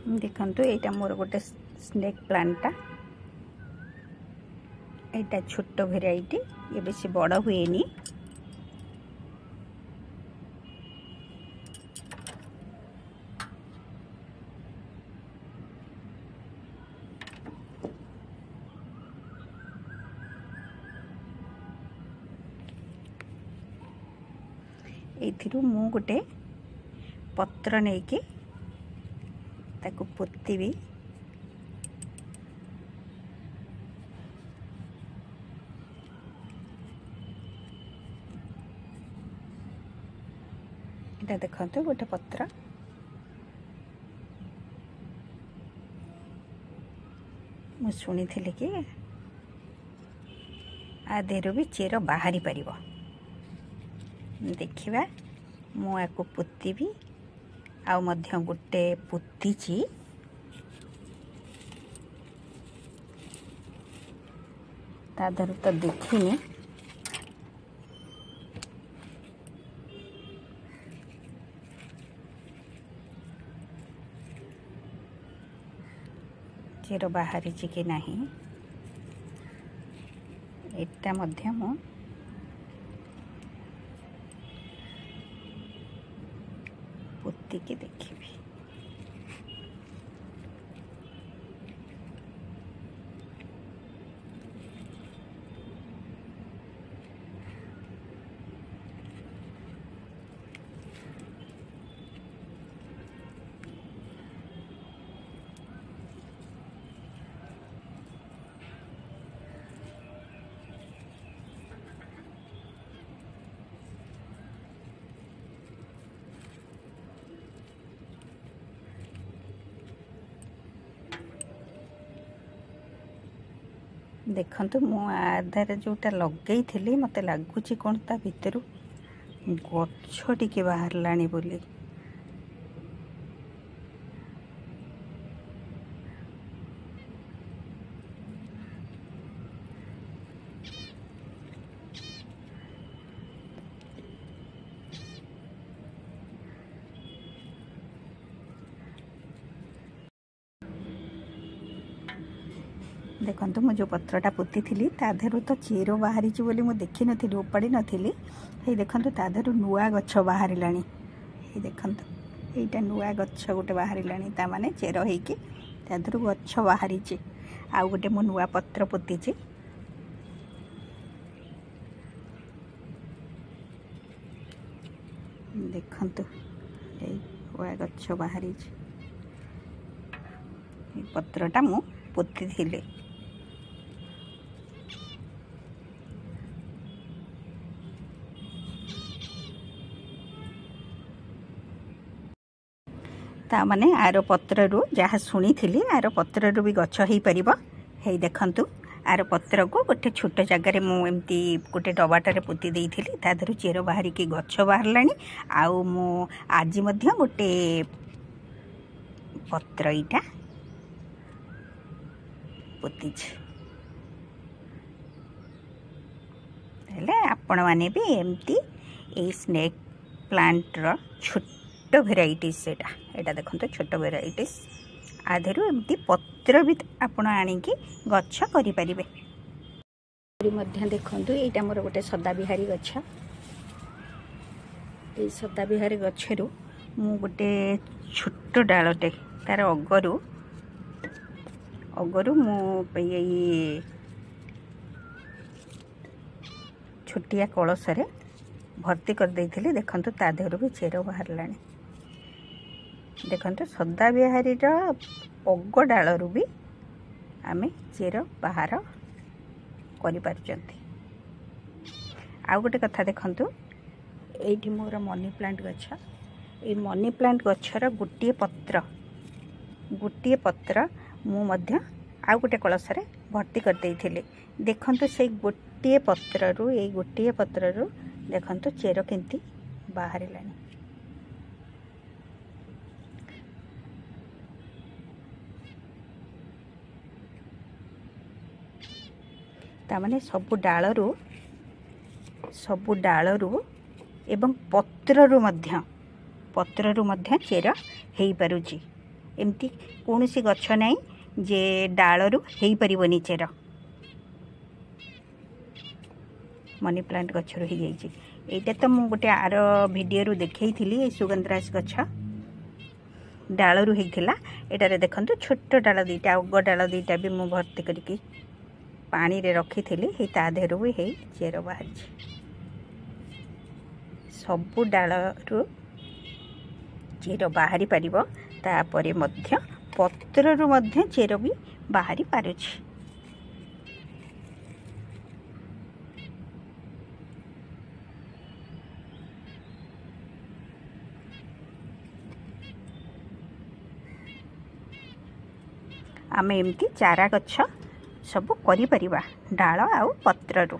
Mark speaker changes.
Speaker 1: देखंतु एटा मोर गोटे snake Plantae एटा छोट भेराइटी ये बेसी बड़ हुएनी एथिरु मु गोटे पत्र नहीं कि ताकू पोतीबी एटा देखंतु गोटे पत्र मु शुणी थी कि आ देहरु भी चेर बाहरी परिबो देखिबा मु आको पोतीबी आउ मध्य गोटे पोतीची तादर तो देखिनी चेर बाहरी कि नहीं एटा मध्य मु पोती के देखिबी देखंतु मु आधार जोटा लगे थी मत लगुच कौन ता भितर गछ टिके बाहर लानी बोली देखो मुझे पत्रटा पोती थी ताधर तो चेर बाहरी बोली मुझे देखी नी उपाड़ी नी ये देखो ताधर नुआ गछ बाहर देखो यहाँ नुआ गछ गोटे बाहर ताने चेर होगी ताधर गछ बाहरी आउ गोटे मो नुआ पत्र पोती देखो नुआ गछ बाहरी पत्रटा मु पोती थी ता माने आर पत्रु जहाँ शुणी थी आर पत्रु भी गछ हो पार हे देखंतु आर पत्र को गोटे छोट जगार मुझे गोटे डबाटे पोती देती तादर चेर बाहरी की गछ बाहर आउ मु आज गोटे पत्र इटा पोती आपण मैंने भी एमती ए स्नेक प्लांट रो छोट भेराइटीज एटा देखो छोट भेराइटीज आधेरु एमती पत्र भी आपण आनिकी गछ करि परिबे देखो यहाँ मोर गोटे सदाबिहारी गछ ये सदाबिहारी गछरु मु गोटे छोट डालटे तार अगरु मु ये छोटिया कलश भर्ती कर देइथिले देखंतु ता देहरु भी चेर बाहर लानी देखंतु सदाबिहारी अग डालू भी आमे चेर बाहर करि पारचंती। आउ गोटे कथा देखंतु एठी मोर मनी प्लांट गछ ए मनी प्लांट गछर गोटे पत्र मु मध्य आउ गोटे कलश भर्ती कर देइथिले देखंतु से गोटे पत्रु देखंतु चेर केंती बाहर लानी तामाने सबु डालरू एवं पत्रु मध्य चेर हेई पारुची एमती कौन सी गछ नहीं जे डालू हो पारनि चेर मनी प्लांट गचर हो जाइए। यहाँ तो मुझे गोटे आर भिडियो देखी थी सुगंधराज गछ डालू होता एटारे देखते छोट डाल दीटा अग डाल दीटा भी मुझे भर्ती करके पानी रे रखी थी ता देहर भी है चेर बाहर सबू डालू चेर बाहरी पार तापर पत्रु मध्य चेर भी बाहरी पारुछि। आमे एमती चारा गछ सब करि परिबा डाल आउ पत्रु।